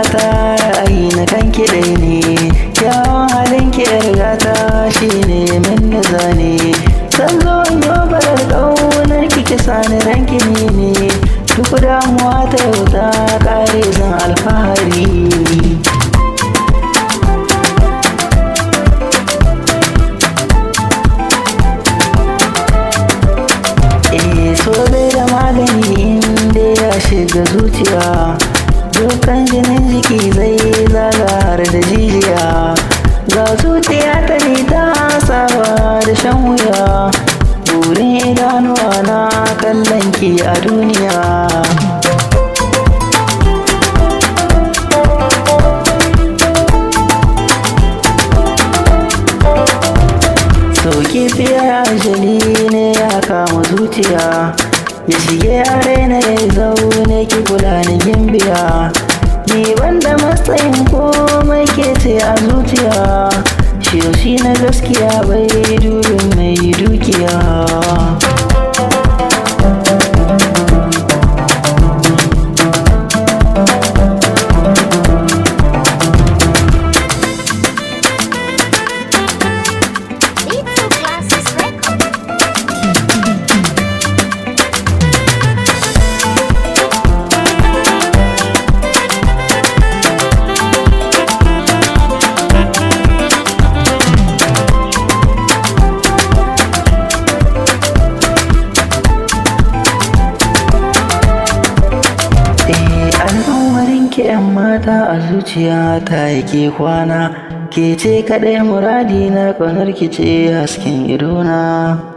mata ra'ayi na kan kiɗai ne, kyawun halin ki gata shi ne min na zane. San zo in yi barar ƙaunar ki sani ranki ne, duk damuwa ta yau ta ƙare zan alfahari. So bai da magani inda ya shiga zuciya, dukkan jinin jiki zai zagar da jijiya. Ga zuciya ta ne ta saba da shan wuya, burin idanuwa na kallon ki a duniya. Sauki fiye ajali ne ya kama zuciya, ya shige a raina ya zaune ki kula ni gimbiya. Ni banda matsayin komai ke ce a zuciya, shi na gaskiya bai dubin mai dukiya. Ke ‘yan mata a zuciya ta yake kwana, ke ce kaɗai muradi na ƙaunar ki ce hasken idona.